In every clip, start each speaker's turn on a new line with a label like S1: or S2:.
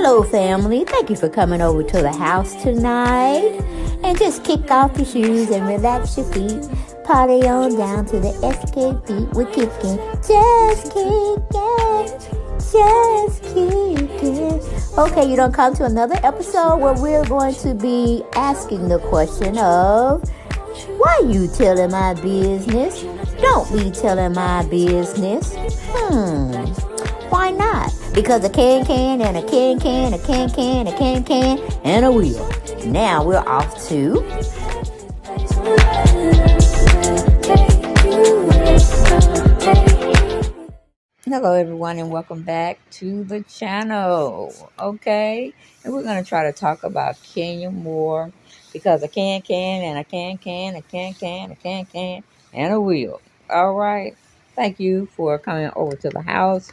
S1: Hello, family. Thank you for coming over to the house tonight. And just kick off your shoes and relax your feet. Party on down to the SK beat. We're kicking. Just kicking. Just kicking. Okay, you don't come to another episode where we're going to be asking the question of, why you telling my business? Don't be telling my business. Why not? Because a can and a can, a can, and a wheel. Now we're off to... Hello, everyone, and welcome back to the channel. Okay? And we're going to try to talk about Kenya more. Because a can and a can, a can, and a wheel. All right? Thank you for coming over to the house.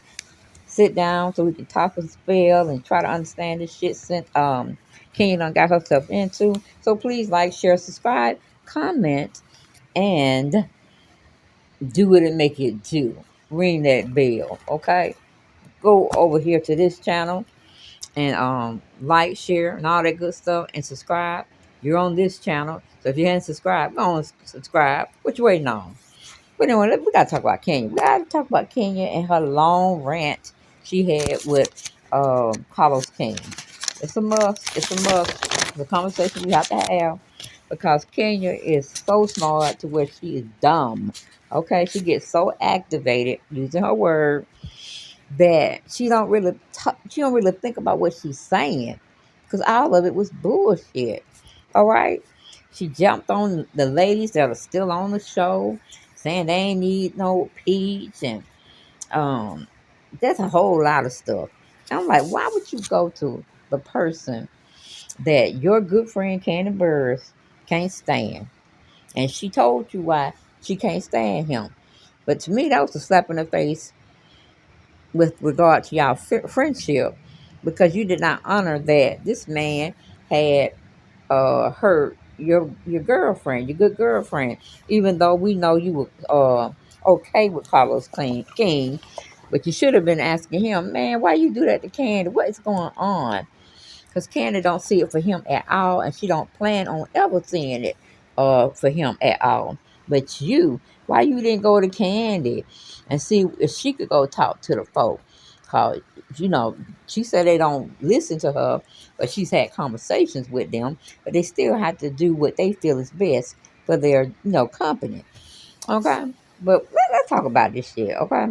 S1: Sit down so we can talk and spell and try to understand this shit since Kenya done got herself into. So please like, share, subscribe, comment, and do what it make it do. Ring that bell, okay? Go over here to this channel and like, share, and all that good stuff, and subscribe. You're on this channel, so if you hadn't subscribed, go on subscribe. What you waiting on? But anyway, we gotta talk about Kenya. We gotta talk about Kenya and her long rant she had with Carlos King. It's a must. It's a must. It's a conversation we have to have because Kenya is so smart to where she is dumb. Okay, she gets so activated using her word that she don't really think about what she's saying because all of it was bullshit. All right, she jumped on the ladies that are still on the show, saying they ain't need no peach, and that's a whole lot of stuff. I'm like, why would you go to the person that your good friend Candy Burris can't stand? And she told you why she can't stand him. But to me, that was a slap in the face with regard to y'all friendship, because you did not honor that this man had hurt your girlfriend, your good girlfriend, even though we know you were okay with Carlos King, but you should have been asking him, man, why you do that to Candy? What is going on? Because Candy don't see it for him at all, and she don't plan on ever seeing it for him at all. But why you didn't go to Candy and see if she could go talk to the folk? Cause she said they don't listen to her, but she's had conversations with them, but they still have to do what they feel is best for their company. Okay, but let's talk about this shit. Okay,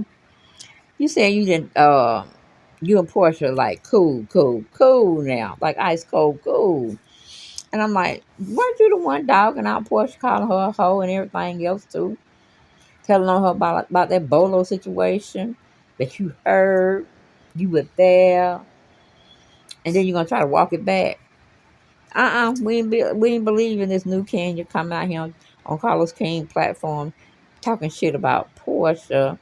S1: you said you didn't you and Portia like cool now, like ice cold cool. And I'm like, weren't you the one dogging out Portia, calling her a hoe and everything else too? Telling on her about that Bolo situation that you heard, you were there, and then you're gonna try to walk it back. We ain't believe in this new Kenya coming out here on Carlos King platform talking shit about Portia.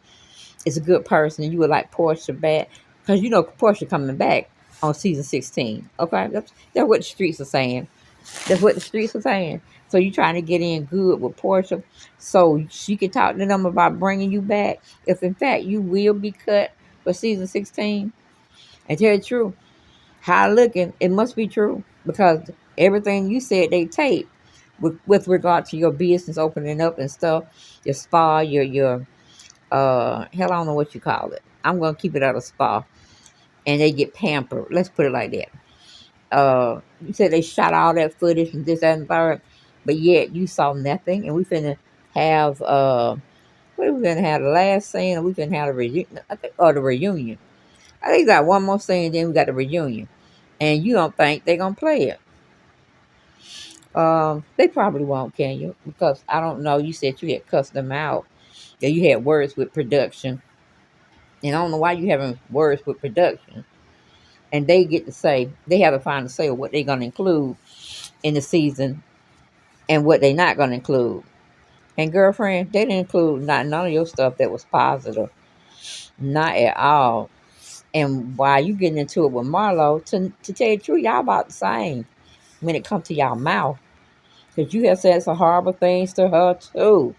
S1: Is a good person, and you would like Portia back because Portia coming back on season 16. Okay, that's what the streets are saying. That's what the streets are saying. So you trying to get in good with Portia so she can talk to them about bringing you back if in fact you will be cut for season 16. And tell the truth, how looking, it must be true because everything you said they tape with regard to your business opening up and stuff, your spa, your hell, I don't know what you call it. I'm gonna keep it at a spa, and they get pampered. Let's put it like that. You said they shot all that footage and this, that, and third, but yet you saw nothing. And we finna have what are we gonna have, the last scene, or we finna have the reunion? I think, or the reunion. I think we got one more scene, then we got the reunion, and you don't think they're gonna play it? They probably won't, can you? Because I don't know. You said you had cussed them out. That you had words with production. And I don't know why you having words with production. And they get to say, they have the final say of what they're going to include in the season and what they're not going to include. And girlfriend, they didn't include none of your stuff that was positive. Not at all. And while you getting into it with Marlo, to tell you the truth, y'all about the same when it comes to y'all mouth. Because you have said some horrible things to her too.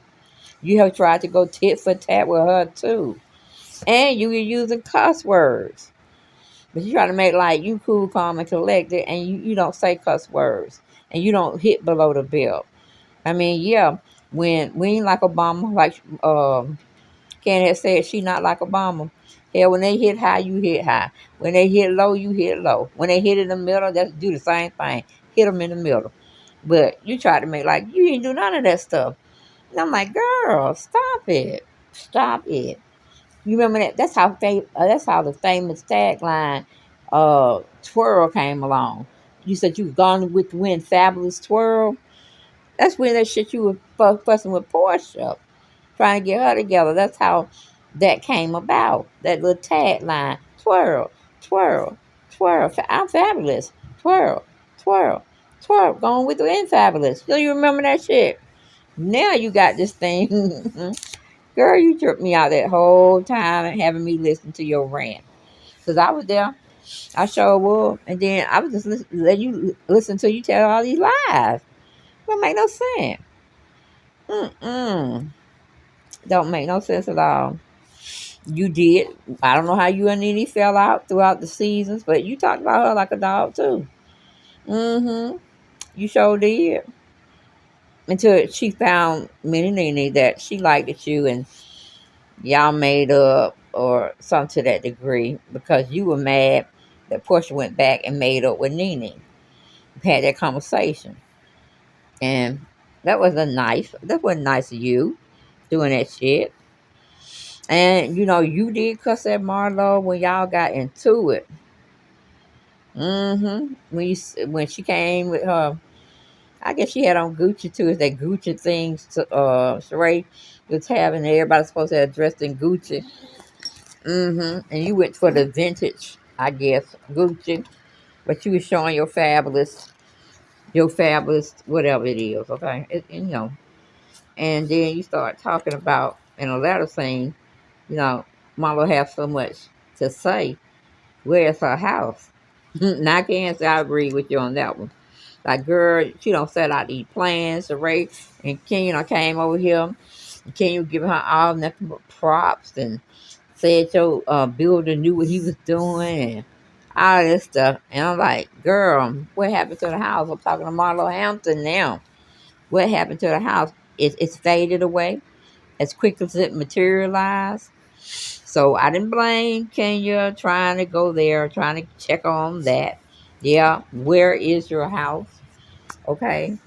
S1: You have tried to go tit for tat with her too. And you were using cuss words. But you try to make like you cool, calm, and collected, and you don't say cuss words, and you don't hit below the belt. I mean, yeah, when we ain't like Obama, like Ken had said, she not like Obama. Hell, when they hit high, you hit high. When they hit low, you hit low. When they hit in the middle, that's do the same thing. Hit them in the middle. But you try to make like you ain't do none of that stuff. And I'm like, girl, stop it, stop it. You remember that? That's how the famous tagline, "Twirl" came along. You said you was gone with the wind, fabulous twirl. That's when that shit you were fussing with Portia, trying to get her together. That's how that came about. That little tagline, "Twirl, twirl, twirl." I'm fabulous. Twirl, twirl, twirl. Going with the wind, fabulous. Do you remember that shit? Now you got this thing. Girl, you tripped me out that whole time and having me listen to your rant. Because I was there. I sure was. And then I was just letting you listen to you tell all these lies. Don't make no sense. Mm-mm. Don't make no sense at all. You did. I don't know how you and Nene fell out throughout the seasons, but you talked about her like a dog, too. Mm-hmm. You sure did. Until she found Minnie Nene that she liked you and y'all made up or something to that degree because you were mad that Portia went back and made up with Nene. Had that conversation. And that wasn't nice of you doing that shit. And you did cuss at Marlo when y'all got into it. Mm-hmm. When she came with her, I guess she had on Gucci too. It's that Gucci things Sheree was having. Everybody's supposed to have dressed in Gucci. Mm-hmm. And you went for the vintage, I guess, Gucci. But you was showing your fabulous, whatever it is, okay? And then you start talking about, in a letter scene, you know, Mama have so much to say. Where's her house? Now I can't say I agree with you on that one. Like, girl, she don't set out these plans, Ray and Ken, came over here. And Ken was giving her all nothing but props and said your builder knew what he was doing and all this stuff. And I'm like, girl, what happened to the house? I'm talking to Marlo Hampton now. What happened to the house? It's faded away as quick as it materialized. So I didn't blame Kenya trying to go there, trying to check on that. Yeah, where is your house? Okay.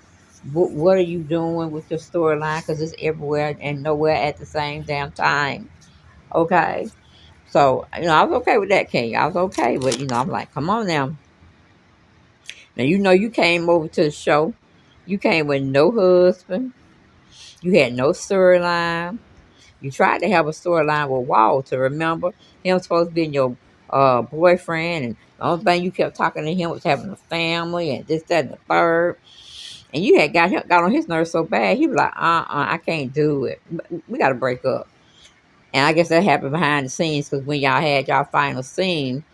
S1: What are you doing with your storyline? Because it's everywhere and nowhere at the same damn time. Okay. So, I was okay with that, Kenya. I was okay. But, I'm like, come on now. Now, you came over to the show. You came with no husband. You had no storyline. You tried to have a storyline with Walter. Remember, him supposed to be your boyfriend, and the only thing you kept talking to him was having a family and this, that, and the third. And you had got on his nerves so bad, he was like, I can't do it. We got to break up. And I guess that happened behind the scenes because when y'all had y'all final scene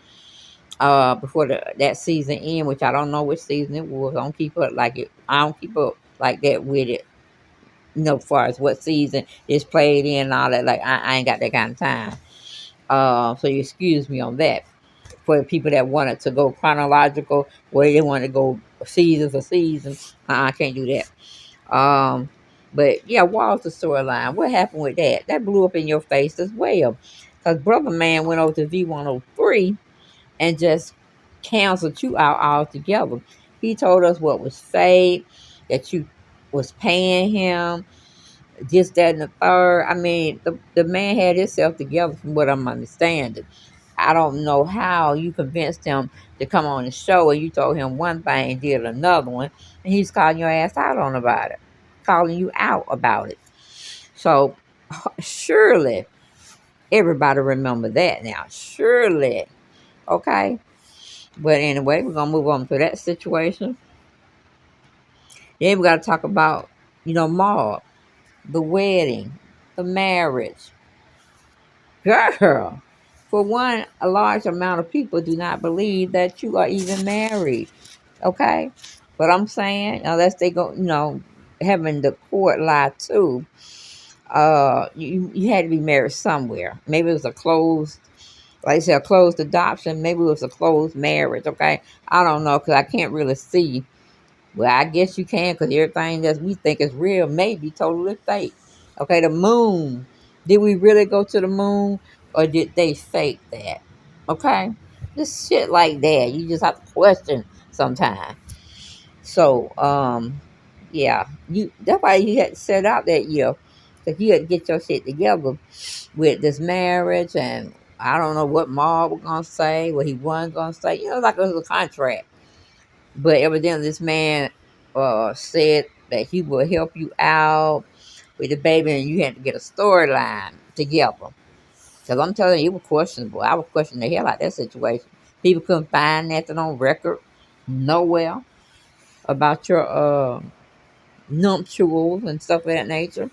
S1: before that season end, which I don't know which season it was. I don't keep up like it. I don't keep up like that with it. As far as what season it's played in and all that. Like I ain't got that kind of time. So you excuse me on that. For the people that wanted to go chronological, where they want to go season for season, I can't do that. But yeah, Walter's storyline. What happened with that? That blew up in your face as well. Because Brother Man went over to V103 and just canceled you out altogether. He told us what was fake, that you was paying him, this, that, and the third. I mean, the man had himself together from what I'm understanding. I don't know how you convinced him to come on the show and you told him one thing and did another one, and he's calling your ass out on about it, calling you out about it. So surely everybody remember that now. Surely. Okay. But anyway, we're gonna move on to that situation. Then we gotta talk about, Maud, the wedding, the marriage. Girl, for one, a large amount of people do not believe that you are even married. Okay? But I'm saying, unless they go, having the court lie too, you had to be married somewhere. Maybe it was a closed Like I said, a closed adoption. Maybe it was a closed marriage. Okay, I don't know because I can't really see. Well, I guess you can because everything that we think is real may be totally fake. Okay, the moon. Did we really go to the moon or did they fake that? Okay, just shit like that. You just have to question sometimes. So, yeah, that's why you had to set out that year because you had to get your shit together with this marriage and I don't know what Ma was gonna say, what he wasn't gonna say. Like it was a contract. But evidently, this man said that he will help you out with the baby, and you had to get a storyline together. Because I'm telling you, it was questionable. I was questioning the hell out of that situation. People couldn't find nothing on record nowhere about your nuptials and stuff of that nature.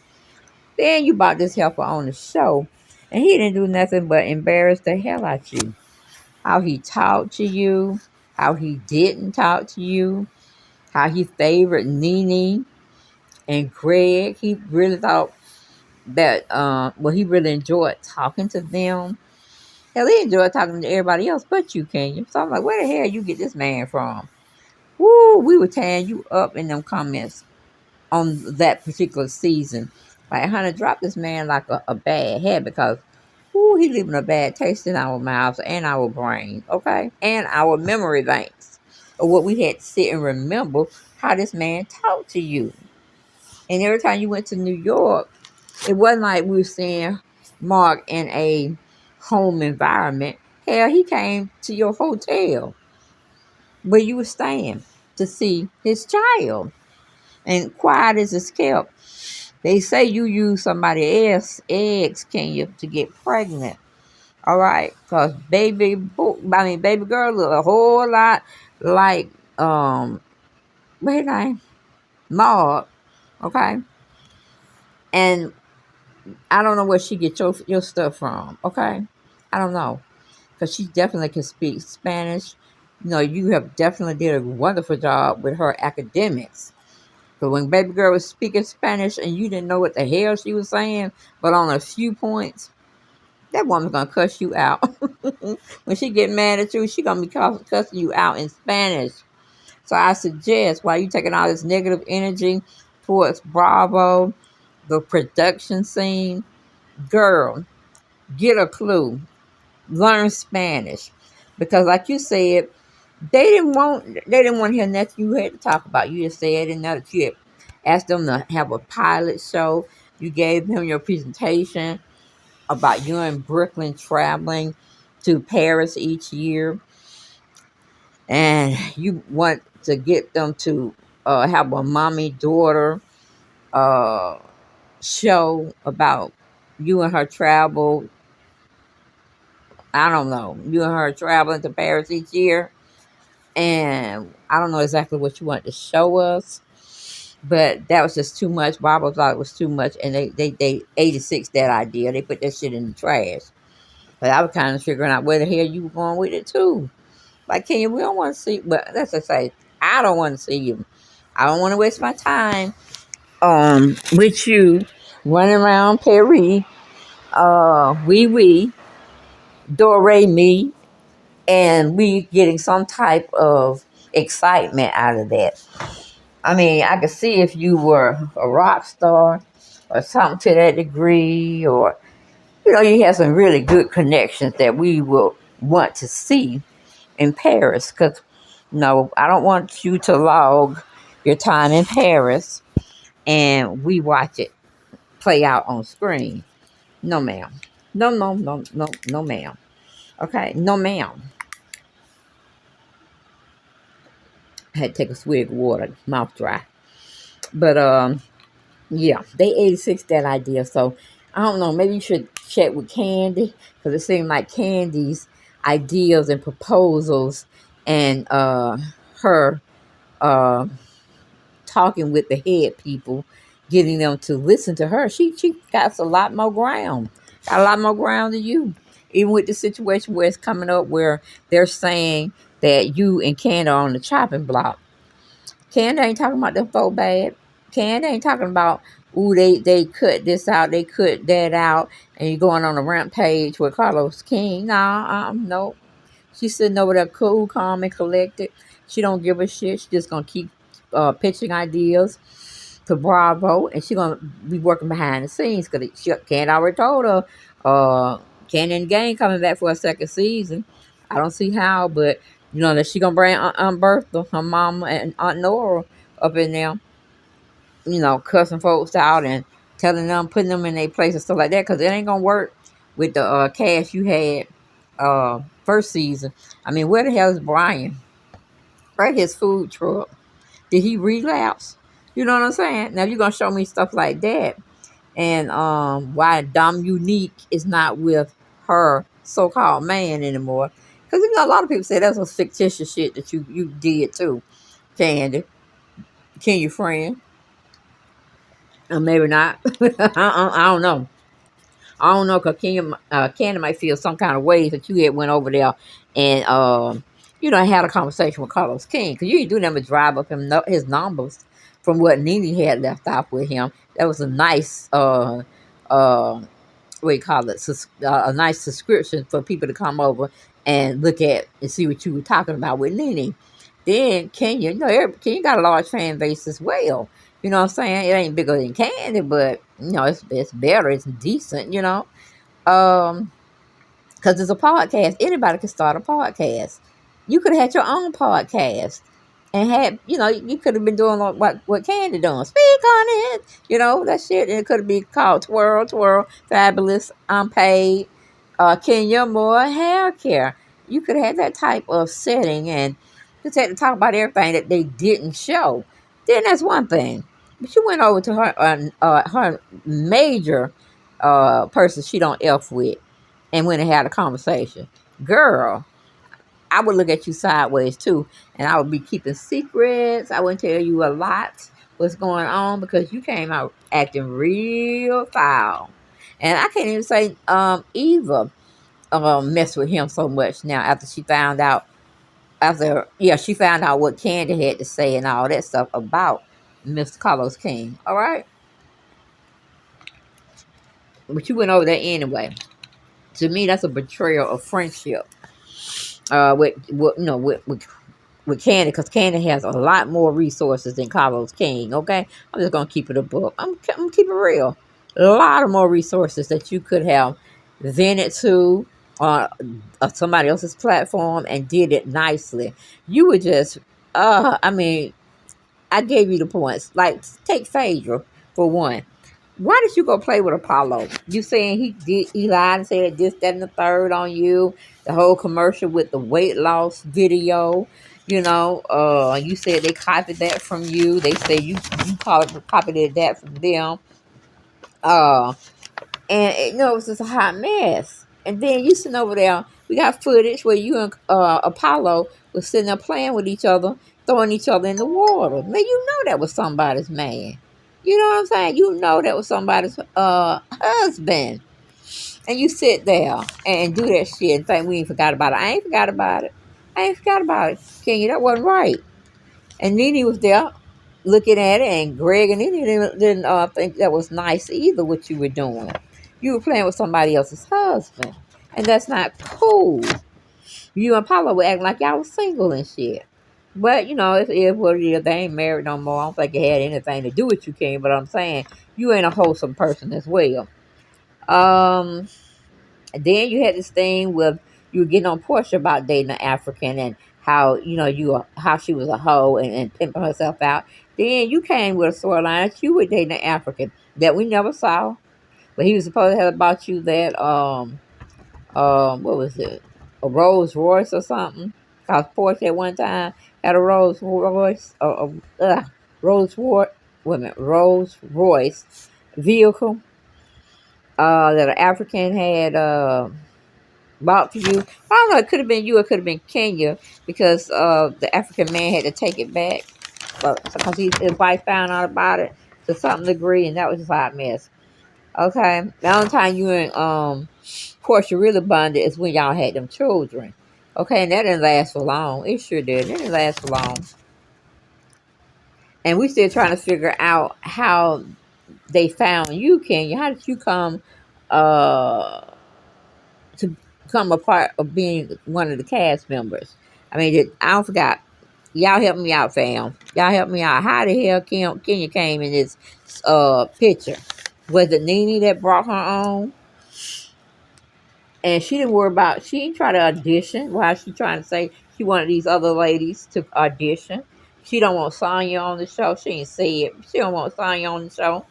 S1: Then you brought this helper on the show, and he didn't do nothing but embarrass the hell out of you. How he talked to you, how he didn't talk to you, how he favored Nene and Greg. He really thought that, he really enjoyed talking to them. Hell, he enjoyed talking to everybody else but you, Kenya. So I'm like, where the hell you get this man from? Woo, we were tearing you up in them comments on that particular season. Like, honey, drop this man like a bad head because, woo, he leaving a bad taste in our mouths and our brain, okay? And our memory banks of what we had to sit and remember how this man talked to you. And every time you went to New York, it wasn't like we were seeing Mark in a home environment. Hell, he came to your hotel where you were staying to see his child. And quiet as it's kept. They say you use somebody else's eggs, Kenya, to get pregnant. All right, because baby girl look a whole lot like what her name, Maud. Okay, and I don't know where she get your stuff from. Okay, I don't know because she definitely can speak Spanish. You have definitely did a wonderful job with her academics. But when baby girl was speaking Spanish and you didn't know what the hell she was saying, but on a few points, that woman's gonna cuss you out. When she get mad at you, she gonna be cussing you out in Spanish. So I suggest, while you taking all this negative energy towards Bravo, the production scene, girl, get a clue, learn Spanish, because like you said, they didn't want to hear nothing you had to talk about. You just said in another trip, asked them to have a pilot show. You gave them your presentation about you and Brooklyn traveling to Paris each year, and you want to get them to have a mommy daughter uh, show about you and her travel. I don't know, you and her traveling to Paris each year. And I don't know exactly what you want to show us, but that was just too much. Barbara thought it was too much, and they 86 that idea. They put that shit in the trash. But I was kind of figuring out where the hell you were going with it too. Like, Kenya, we don't want to see. But let's just say, I don't want to see you. I don't want to waste my time with you running around Paris, we, do re mi, and we getting some type of excitement out of that. I mean, I could see if you were a rock star or something to that degree, or, you have some really good connections that we will want to see in Paris. Because, no, I don't want you to log your time in Paris and we watch it play out on screen. No, ma'am. No, no, no, no, no, ma'am. Okay, no, ma'am. I had to take a swig of water, mouth dry. But, yeah, they 86 that idea. So I don't know. Maybe you should check with Candy, because it seemed like Candy's ideas and proposals and her talking with the head people, getting them to listen to her. She got a lot more ground. Got a lot more ground than you. Even with the situation where it's coming up where they're saying that you and Candy are on the chopping block. Candy ain't talking about them folk bad. Candy ain't talking about, ooh, they cut this out, they cut that out, and you're going on a rampage with Carlos King. Nah, nope. She's sitting over there cool, calm, and collected. She don't give a shit. She's just gonna keep pitching ideas to Bravo, and she's gonna be working behind the scenes because Candy already told her, Candy and the Gang coming back for a second season. I don't see how, but you know that she gonna bring Aunt Bertha, her mama, and Aunt Nora up in there, you know, cussing folks out and telling them, putting them in their place and stuff like that, because it ain't gonna work with the cast you had first season. I mean, where the hell is Brian? Right, his food truck. Did he relapse? You know what I'm saying? Now you're gonna show me stuff like that, and why Dom Unique is not with her so-called man anymore? Because you know a lot of people say that's was fictitious shit that you did too, Candy. Can you friend? Or maybe not. I don't know. I don't know, because Candy might feel some kind of ways that you had went over there and, you know, had a conversation with Carlos King. Because you didn't do nothing but drive up his numbers from what Nene had left off with him. That was a nice, what do you call it, a nice subscription for people to come over and look at and see what you were talking about with Nene. Then Kenya, you know, Kenya got a large fan base as well. You know what I'm saying? It ain't bigger than Candy, but you know, it's better, it's decent, you know. Because it's a podcast. Anybody can start a podcast. You could have had your own podcast and had, you know, you could have been doing what Candy doing. Speak on it. You know, that shit. And it could have been called Twirl, Twirl, Fabulous, Unpaid, Kenya Moore Hair Care. You could have had that type of setting and just had to talk about everything that they didn't show. Then that's one thing. But you went over to her major person she don't F with and went and had a conversation. Girl, I would look at you sideways too, and I would be keeping secrets. I wouldn't tell you a lot what's going on because you came out acting real foul. And I can't even say Eva messed with him so much now after she found out she found out what Candy had to say and all that stuff about Mr. Carlos King. All right, but you went over there anyway. To me, that's a betrayal of friendship. With Candy, because Candy has a lot more resources than Carlos King. Okay, I'm just gonna keep it a book. I'm keep it real. A lot of more resources that you could have vented to on somebody else's platform and did it nicely. You would just, I mean, I gave you the points. Like, take Phaedra for one. Why did you go play with Apollo? You saying he lied and said this, that, and the third on you. The whole commercial with the weight loss video. You know, you said they copied that from you. They say you copied that from them. And you know, it was just a hot mess. And then you sitting over there. We got footage where you and Apollo was sitting there playing with each other, throwing each other in the water. Man, you know that was somebody's man. You know what I'm saying? You know that was somebody's husband. And you sit there and do that shit and think we ain't forgot about it. I ain't forgot about it. I ain't forgot about it. Kenya, that wasn't right. And Nene was there looking at it, and Greg and Nene didn't think that was nice either, what you were doing. You were playing with somebody else's husband. And that's not cool. You and Paula were acting like y'all was single and shit. But, you know, it is what it is. They ain't married no more. I don't think it had anything to do with you, King. But I'm saying, you ain't a wholesome person as well. Then you had this thing with, you were getting on Portia about dating an African and how, you know, how she was a hoe and pimping herself out. Then you came with a storyline that you were dating an African that we never saw. But he was supposed to have about you that, what was it? A Rolls Royce or something? Because Portia at one time had a Rolls Royce, Rolls Royce vehicle that an African had bought for you. I don't know, it could have been you, it could have been Kenya, because the African man had to take it back because his wife found out about it to some degree, and that was just a hot mess. Okay, the only time you and Portia really bonded is when y'all had them children. Okay, and that didn't last for long. It sure did. It didn't last for long. And we still trying to figure out how they found you, Kenya. How did you come uh, to become a part of being one of the cast members? I mean, I don't forgot. Y'all help me out, fam. Y'all help me out. How the hell Kenya came in this picture? Was it Nene that brought her on? And she didn't worry about, she didn't try to audition. Why she trying to say she wanted these other ladies to audition? She don't want Sonya on the show. She ain't say it. She don't want Sonya on the show.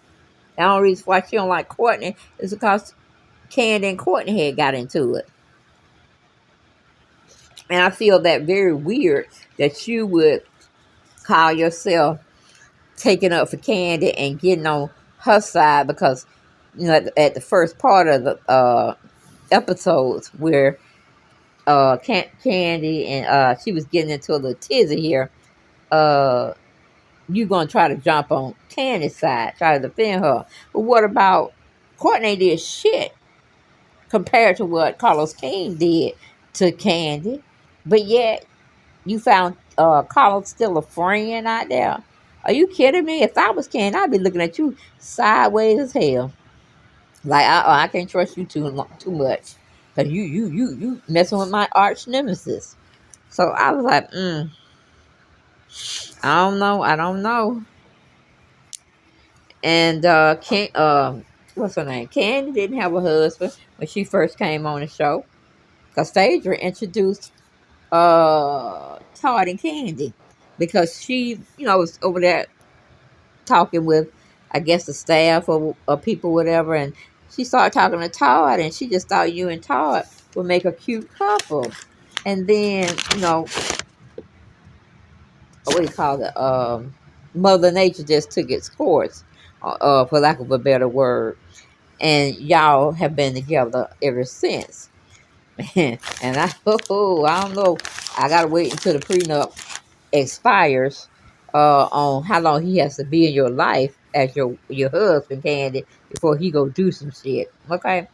S1: The only reason why she don't like Courtney is because Candy and Courtney had got into it. And I feel that very weird that you would call yourself taking up for Candy and getting on her side because, you know, at the first part of the episodes where Candy and she was getting into a little tizzy here, you gonna try to jump on Candy's side, try to defend her. But what about Courtney did shit compared to what Carlos King did to Candy? But yet you found Carlos still a friend out there. Are you kidding me? If I was Candy, I'd be looking at you sideways as hell. Like I can't trust you too much. Cause you messing with my arch nemesis. So I was like, I don't know. And what's her name? Candy didn't have a husband when she first came on the show. Cause Phaedra introduced Todd and Candy because she, was over there talking with, I guess, the staff or people, whatever, and she started talking to Todd, and she just thought you and Todd would make a cute couple. And then, what do you call it? Mother Nature just took its course, for lack of a better word, and y'all have been together ever since. And I don't know. I gotta wait until the prenup expires on how long he has to be in your life as your husband, Candy, before he go do some shit. Okay, and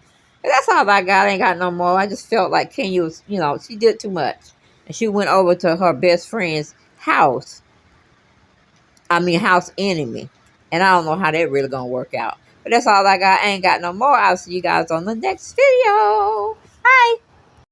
S1: that's all I got. I ain't got no more. I just felt like Kenya was, she did too much, and she went over to her best friend's house. I mean, house enemy, and I don't know how that really gonna work out. But that's all I got. I ain't got no more. I'll see you guys on the next video.